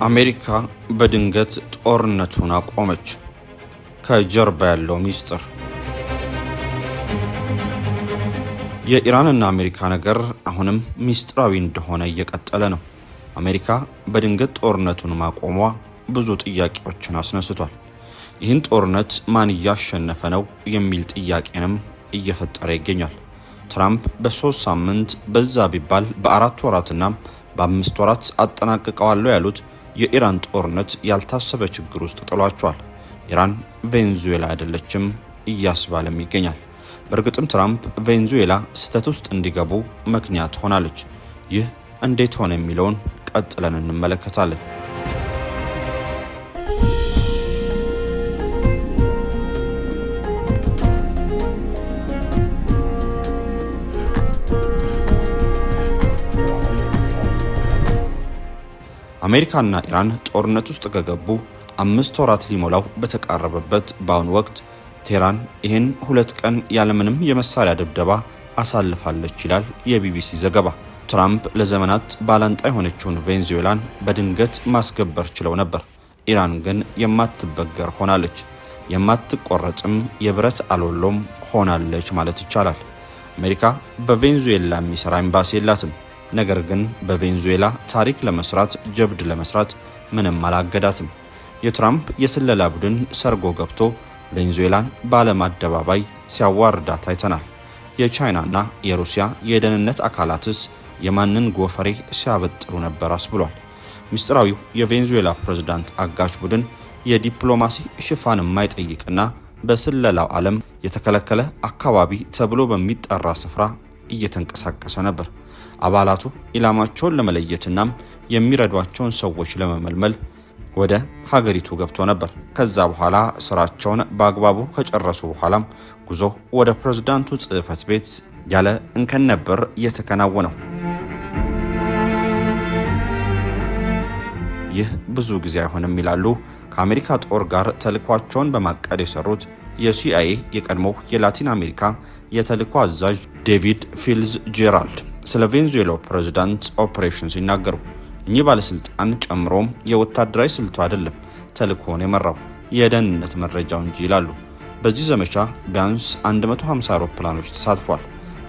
አሜሪካ በድንገት ጦርነቱን አቆመች። ከጀርባ ያለው ሚስጥር። የኢራንና አሜሪካ ነገር አሁንም ሚስጥራዊ እንደሆነ እየቀጠለ ነው። አሜሪካ በድንገት ጦርነቱን ማቆሟ ብዙ ጥያቄዎችን አስነስቷል። ይህን ጦርነት ማን እያሸነፈ ነው የሚል ጥያቄንም እየፈጠረ ይገኛል። ትራምፕ በ3 ሳምንት በዛ ቢባል በ4 ወራትና በ5 ወራት አጠናቅቀዋለሁ ያሉት የኢራን ጦርነት ያልታሰበ ችግር ውስጥ ጥሏቸዋል። ኢራን ቬንዙዌላ አይደለችም እያስባለም ይገኛል። በእርግጥም ትራምፕ ቬንዙዌላ ስህተት ውስጥ እንዲገቡ ምክንያት ሆናለች። ይህ እንዴት ሆነ የሚለውን ቀጥለን እንመለከታለን። አሜሪካና ኢራን ጦርነት ውስጥ ከገቡ 5 ወራት ሊሞላው በተቃረበበት በአሁኑ ወቅት ቴህራን ይህን 2 ቀን ያለምንም የመሳሪያ ድብደባ አሳልፋለች ይላል የቢቢሲ ዘገባ። ትራምፕ ለዘመናት ባላንጣ የሆነችውን ቬንዙዌላን በድንገት ማስገበር ችለው ነበር። ኢራን ግን የማትበገር ሆናለች። የማትቆረጥም የብረት አሎሎም ሆናለች ማለት ይቻላል። አሜሪካ በቬንዙዌላ የሚሰራ ኤምባሲ የላትም። ነገር ግን በቬንዙዌላ ታሪክ ለመስራት ጀብድ ለመስራት ምንም አላገዳትም። የትራምፕ የስለላ ቡድን ሰርጎ ገብቶ ቬንዙዌላን በዓለም አደባባይ ሲያዋርዳት አይተናል። የቻይናና የሩሲያ የደህንነት አካላትስ የማንን ጎፈሬ ሲያበጥሩ ነበር አስብሏል። ምስጢራዊው የቬንዙዌላ ፕሬዝዳንት አጋች ቡድን የዲፕሎማሲ ሽፋን የማይጠይቅና በስለላው ዓለም የተከለከለ አካባቢ ተብሎ በሚጠራ ስፍራ እየተንቀሳቀሰ ነበር። አባላቱ ኢላማቸውን ለመለየትና የሚረዷቸውን ሰዎች ለመመልመል ወደ ሀገሪቱ ገብቶ ነበር። ከዛ በኋላ ስራቸውን በአግባቡ ከጨረሱ በኋላም ጉዞ ወደ ፕሬዝዳንቱ ጽሕፈት ቤት ያለ እንከን ነበር የተከናወነው። ይህ ብዙ ጊዜ አይሆንም ይላሉ ከአሜሪካ ጦር ጋር ተልዕኳቸውን በማቀድ የሰሩት የሲአይኤ የቀድሞው የላቲን አሜሪካ የተልዕኮ አዛዥ ዴቪድ ፊልዝ ጄራልድ ስለ ቬንዙዌላው ፕሬዝዳንት ኦፕሬሽን ሲናገሩ እኚህ ባለስልጣን ጨምሮም የወታደራዊ ስልቱ አይደለም ተልዕኮውን የመራው የደህንነት መረጃው እንጂ ይላሉ። በዚህ ዘመቻ ቢያንስ 150 አውሮፕላኖች ተሳትፏል።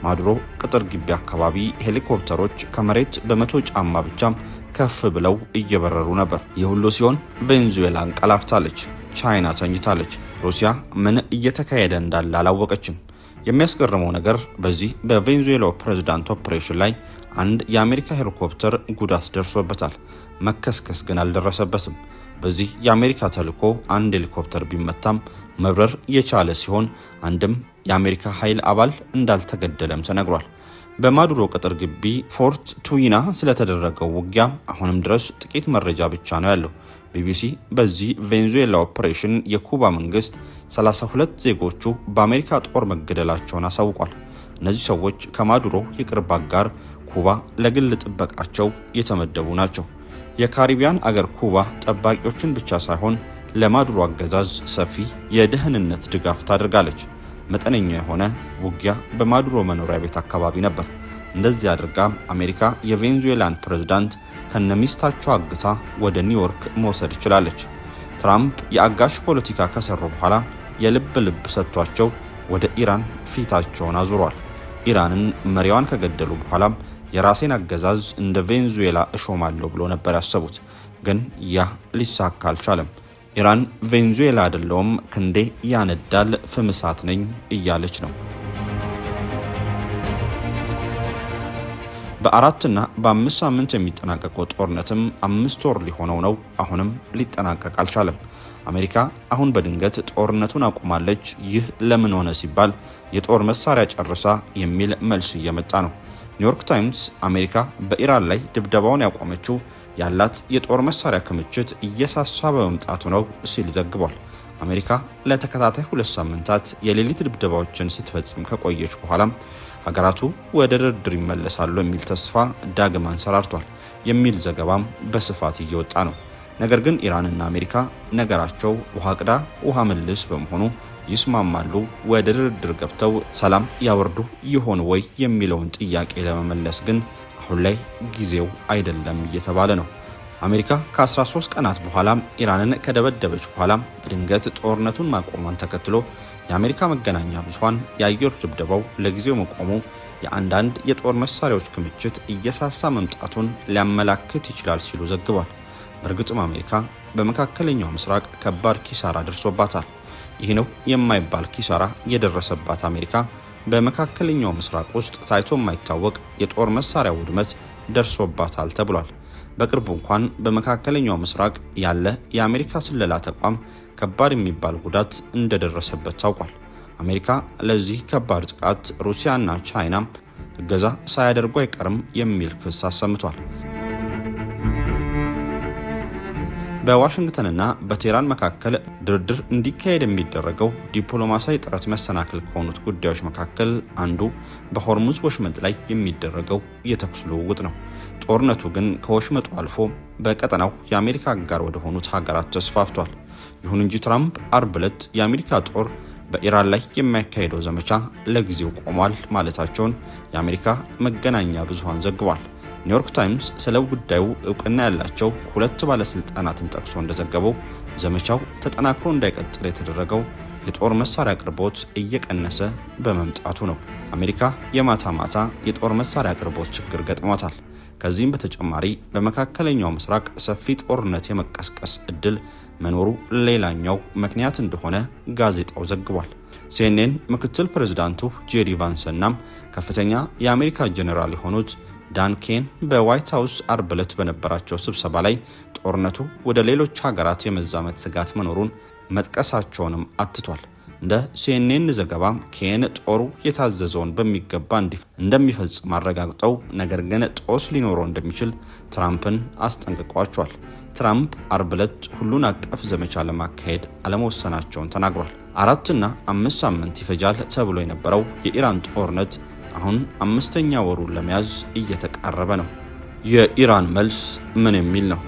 ማዱሮ ቅጥር ግቢ አካባቢ ሄሊኮፕተሮች ከመሬት በመቶ ጫማ ብቻም ከፍ ብለው እየበረሩ ነበር። ይህ ሁሉ ሲሆን ቬንዙዌላ እንቀላፍታለች፣ ቻይና ተኝታለች። ሩሲያ ምን እየተካሄደ እንዳለ አላወቀችም። የሚያስገርመው ነገር በዚህ በቬንዙዌላው ፕሬዝዳንት ኦፕሬሽን ላይ አንድ የአሜሪካ ሄሊኮፕተር ጉዳት ደርሶበታል። መከስከስ ግን አልደረሰበትም። በዚህ የአሜሪካ ተልዕኮ አንድ ሄሊኮፕተር ቢመታም መብረር የቻለ ሲሆን አንድም የአሜሪካ ኃይል አባል እንዳልተገደለም ተነግሯል። በማዱሮ ቅጥር ግቢ ፎርት ቱዊና ስለተደረገው ውጊያ አሁንም ድረስ ጥቂት መረጃ ብቻ ነው ያለው። ቢቢሲ በዚህ ቬንዙዌላ ኦፕሬሽን የኩባ መንግስት 32 ዜጎቹ በአሜሪካ ጦር መገደላቸውን አሳውቋል። እነዚህ ሰዎች ከማዱሮ የቅርብ አጋር ኩባ ለግል ጥበቃቸው የተመደቡ ናቸው። የካሪቢያን አገር ኩባ ጠባቂዎችን ብቻ ሳይሆን ለማዱሮ አገዛዝ ሰፊ የደህንነት ድጋፍ ታደርጋለች። መጠነኛ የሆነ ውጊያ በማዱሮ መኖሪያ ቤት አካባቢ ነበር። እንደዚህ አድርጋ አሜሪካ የቬንዙዌላን ፕሬዝዳንት ከነሚስታቸው አግታ ወደ ኒውዮርክ መውሰድ ይችላለች። ትራምፕ የአጋሽ ፖለቲካ ከሰሩ በኋላ የልብ ልብ ሰጥቷቸው ወደ ኢራን ፊታቸውን አዙሯል። ኢራንን መሪዋን ከገደሉ በኋላም የራሴን አገዛዝ እንደ ቬንዙዌላ እሾማለሁ ብሎ ነበር ያሰቡት። ግን ያ ሊሳካ አልቻለም። ኢራን ቬንዙዌላ አይደለውም ክንዴ ያነዳል ፍምሳት ነኝ እያለች ነው። በ4 እና በ5 ሳምንት የሚጠናቀቀው ጦርነትም 5 ወር ሊሆነው ነው። አሁንም ሊጠናቀቅ አልቻለም። አሜሪካ አሁን በድንገት ጦርነቱን አቁማለች። ይህ ለምን ሆነ ሲባል የጦር መሳሪያ ጨርሳ የሚል መልስ እየመጣ ነው። ኒውዮርክ ታይምስ አሜሪካ በኢራን ላይ ድብደባውን ያቆመችው ያላት የጦር መሳሪያ ክምችት እየሳሳ በመምጣቱ ነው ሲል ዘግቧል። አሜሪካ ለተከታታይ 2 ሳምንታት የሌሊት ድብደባዎችን ስትፈጽም ከቆየች በኋላም ሀገራቱ ወደ ድርድር ይመለሳሉ የሚል ተስፋ ዳግም አንሰራርቷል የሚል ዘገባም በስፋት እየወጣ ነው። ነገር ግን ኢራንና አሜሪካ ነገራቸው ውሃ ቅዳ ውሃ መልስ በመሆኑ ይስማማሉ? ወደ ድርድር ገብተው ሰላም ያወርዱ ይሆን ወይ የሚለውን ጥያቄ ለመመለስ ግን አሁን ላይ ጊዜው አይደለም እየተባለ ነው። አሜሪካ ከ13 ቀናት በኋላ ኢራንን ከደበደበች በኋላ በድንገት ጦርነቱን ማቆሟን ተከትሎ የአሜሪካ መገናኛ ብዙሃን የአየር ድብደባው ለጊዜው መቆሙ የአንዳንድ የጦር መሳሪያዎች ክምችት እየሳሳ መምጣቱን ሊያመላክት ይችላል ሲሉ ዘግቧል። በእርግጥም አሜሪካ በመካከለኛው ምስራቅ ከባድ ኪሳራ ደርሶባታል። ይህ ነው የማይባል ኪሳራ የደረሰባት አሜሪካ በመካከለኛው ምስራቅ ውስጥ ታይቶ የማይታወቅ የጦር መሳሪያ ውድመት ደርሶባታል ተብሏል። በቅርቡ እንኳን በመካከለኛው ምስራቅ ያለ የአሜሪካ ስለላ ተቋም ከባድ የሚባል ጉዳት እንደደረሰበት ታውቋል። አሜሪካ ለዚህ ከባድ ጥቃት ሩሲያና ቻይና እገዛ ሳያደርጉ አይቀርም የሚል ክስ አሰምቷል። በዋሽንግተንና በቴህራን መካከል ድርድር እንዲካሄድ የሚደረገው ዲፕሎማሲያዊ ጥረት መሰናክል ከሆኑት ጉዳዮች መካከል አንዱ በሆርሙዝ ወሽመጥ ላይ የሚደረገው የተኩስ ልውውጥ ነው። ጦርነቱ ግን ከወሽመጡ አልፎ በቀጠናው የአሜሪካ አጋር ወደ ሆኑት ሀገራት ተስፋፍቷል። ይሁን እንጂ ትራምፕ አርብ ዕለት የአሜሪካ ጦር በኢራን ላይ የሚያካሄደው ዘመቻ ለጊዜው ቆሟል ማለታቸውን የአሜሪካ መገናኛ ብዙሃን ዘግቧል። ኒውዮርክ ታይምስ ስለ ጉዳዩ እውቅና ያላቸው ሁለት ባለስልጣናትን ጠቅሶ እንደዘገበው ዘመቻው ተጠናክሮ እንዳይቀጥል የተደረገው የጦር መሳሪያ አቅርቦት እየቀነሰ በመምጣቱ ነው። አሜሪካ የማታ ማታ የጦር መሳሪያ አቅርቦት ችግር ገጥሟታል። ከዚህም በተጨማሪ በመካከለኛው ምስራቅ ሰፊ ጦርነት የመቀስቀስ እድል መኖሩ ሌላኛው ምክንያት እንደሆነ ጋዜጣው ዘግቧል። ሲኤንኤን ምክትል ፕሬዝዳንቱ ጄዲ ቫንስና ከፍተኛ የአሜሪካ ጄኔራል የሆኑት ዳን ኬን በዋይት ሃውስ አርብ ዕለት በነበራቸው ስብሰባ ላይ ጦርነቱ ወደ ሌሎች ሀገራት የመዛመት ስጋት መኖሩን መጥቀሳቸውንም አትቷል። እንደ ሲኤንኤን ዘገባ ኬን ጦሩ የታዘዘውን በሚገባ እንደሚፈጽም አረጋግጠው ነገር ግን ጦስ ሊኖረው እንደሚችል ትራምፕን አስጠንቅቋቸዋል። ትራምፕ አርብ ዕለት ሁሉን አቀፍ ዘመቻ ለማካሄድ አለመወሰናቸውን ተናግሯል። 4 እና 5 ሳምንት ይፈጃል ተብሎ የነበረው የኢራን ጦርነት አሁን 5ኛ ወሩን ለመያዝ እየተቃረበ ነው። የኢራን መልስ ምን የሚል ነው?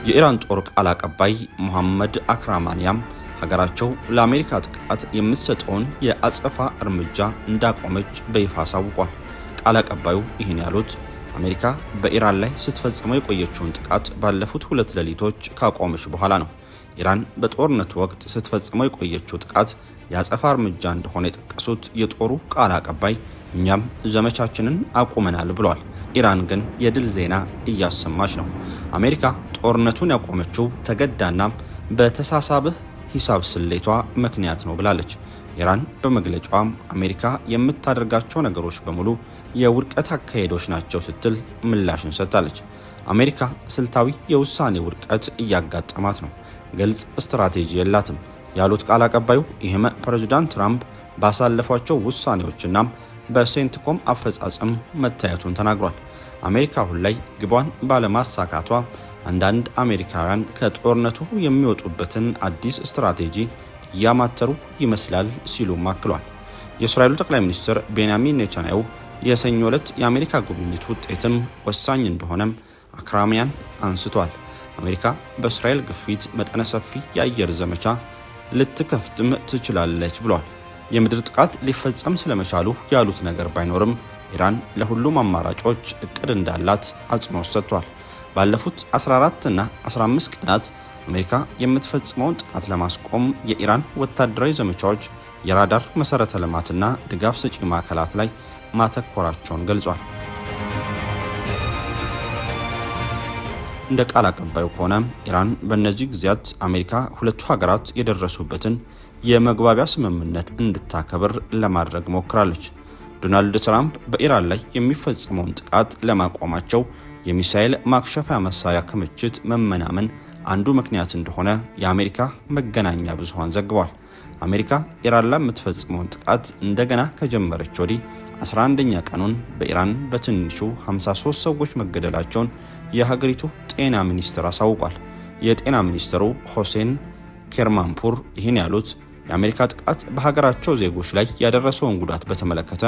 የኢራን ጦር ቃል አቀባይ ሙሐመድ አክራማንያም ሀገራቸው ለአሜሪካ ጥቃት የምትሰጠውን የአጸፋ እርምጃ እንዳቆመች በይፋ አሳውቋል። ቃል አቀባዩ ይህን ያሉት አሜሪካ በኢራን ላይ ስትፈጽመው የቆየችውን ጥቃት ባለፉት 2 ሌሊቶች ካቆመች በኋላ ነው። ኢራን በጦርነቱ ወቅት ስትፈጽመው የቆየችው ጥቃት የአጸፋ እርምጃ እንደሆነ የጠቀሱት የጦሩ ቃል አቀባይ እኛም ዘመቻችንን አቁመናል ብሏል። ኢራን ግን የድል ዜና እያሰማች ነው። አሜሪካ ጦርነቱን ያቆመችው ተገዳና በተሳሳበ ሂሳብ ስሌቷ ምክንያት ነው ብላለች። ኢራን በመግለጫዋም አሜሪካ የምታደርጋቸው ነገሮች በሙሉ የውድቀት አካሄዶች ናቸው ስትል ምላሽን ሰጥታለች። አሜሪካ ስልታዊ የውሳኔ ውድቀት እያጋጠማት ነው፣ ግልጽ ስትራቴጂ የላትም ያሉት ቃል አቀባዩ ይህም ፕሬዝዳንት ትራምፕ ባሳለፏቸው ውሳኔዎችና በሴንትኮም አፈጻጸም መታየቱን ተናግሯል። አሜሪካ አሁን ላይ ግቧን ባለማሳካቷ አንዳንድ አሜሪካውያን ከጦርነቱ የሚወጡበትን አዲስ ስትራቴጂ እያማተሩ ይመስላል ሲሉም አክሏል። የእስራኤሉ ጠቅላይ ሚኒስትር ቤንያሚን ኔታንያሁ የሰኞ ዕለት የአሜሪካ ጉብኝት ውጤትም ወሳኝ እንደሆነም አክራሚያን አንስቷል። አሜሪካ በእስራኤል ግፊት መጠነ ሰፊ የአየር ዘመቻ ልትከፍትም ትችላለች ብሏል። የምድር ጥቃት ሊፈጸም ስለመቻሉ ያሉት ነገር ባይኖርም ኢራን ለሁሉም አማራጮች እቅድ እንዳላት አጽንኦት ሰጥቷል። ባለፉት 14 እና 15 ቀናት አሜሪካ የምትፈጽመውን ጥቃት ለማስቆም የኢራን ወታደራዊ ዘመቻዎች የራዳር መሰረተ ልማትና ድጋፍ ሰጪ ማዕከላት ላይ ማተኮራቸውን ገልጿል። እንደ ቃል አቀባዩ ከሆነ ኢራን በእነዚህ ጊዜያት አሜሪካ ሁለቱ ሀገራት የደረሱበትን የመግባቢያ ስምምነት እንድታከብር ለማድረግ ሞክራለች። ዶናልድ ትራምፕ በኢራን ላይ የሚፈጸመውን ጥቃት ለማቆማቸው የሚሳኤል ማክሸፊያ መሳሪያ ክምችት መመናመን አንዱ ምክንያት እንደሆነ የአሜሪካ መገናኛ ብዙሃን ዘግቧል። አሜሪካ ኢራን ላይ የምትፈጽመውን ጥቃት እንደገና ከጀመረች ወዲህ 11ኛ ቀኑን በኢራን በትንሹ 53 ሰዎች መገደላቸውን የሀገሪቱ ጤና ሚኒስትር አሳውቋል። የጤና ሚኒስትሩ ሆሴን ኬርማንፑር ይህን ያሉት የአሜሪካ ጥቃት በሀገራቸው ዜጎች ላይ ያደረሰውን ጉዳት በተመለከተ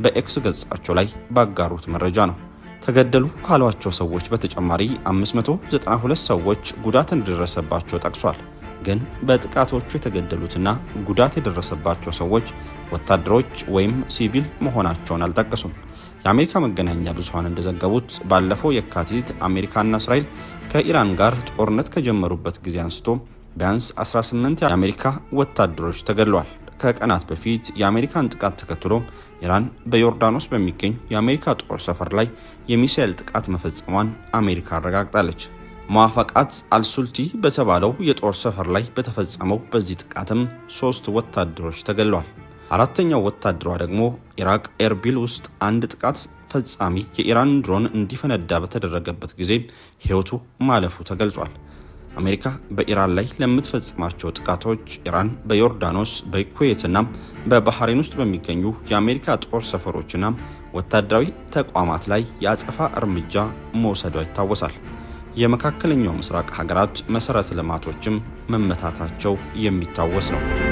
በኤክስ ገጻቸው ላይ ባጋሩት መረጃ ነው። ተገደሉ ካሏቸው ሰዎች በተጨማሪ 592 ሰዎች ጉዳት እንደደረሰባቸው ጠቅሷል። ግን በጥቃቶቹ የተገደሉትና ጉዳት የደረሰባቸው ሰዎች ወታደሮች ወይም ሲቪል መሆናቸውን አልጠቀሱም። የአሜሪካ መገናኛ ብዙሃን እንደዘገቡት ባለፈው የካቲት አሜሪካና እስራኤል ከኢራን ጋር ጦርነት ከጀመሩበት ጊዜ አንስቶ ቢያንስ 18 የአሜሪካ ወታደሮች ተገድለዋል። ከቀናት በፊት የአሜሪካን ጥቃት ተከትሎ ኢራን በዮርዳኖስ በሚገኝ የአሜሪካ ጦር ሰፈር ላይ የሚሳኤል ጥቃት መፈጸሟን አሜሪካ አረጋግጣለች። ሙዋፈቃት አልሱልቲ በተባለው የጦር ሰፈር ላይ በተፈጸመው በዚህ ጥቃትም 3 ወታደሮች ተገድለዋል። አራተኛው ወታደሯ ደግሞ ኢራቅ ኤርቢል ውስጥ አንድ ጥቃት ፈጻሚ የኢራን ድሮን እንዲፈነዳ በተደረገበት ጊዜ ሕይወቱ ማለፉ ተገልጿል። አሜሪካ በኢራን ላይ ለምትፈጽማቸው ጥቃቶች ኢራን በዮርዳኖስ በኩዌትና በባህሬን ውስጥ በሚገኙ የአሜሪካ ጦር ሰፈሮችና ወታደራዊ ተቋማት ላይ የአጸፋ እርምጃ መውሰዷ ይታወሳል። የመካከለኛው ምስራቅ ሀገራት መሰረተ ልማቶችም መመታታቸው የሚታወስ ነው።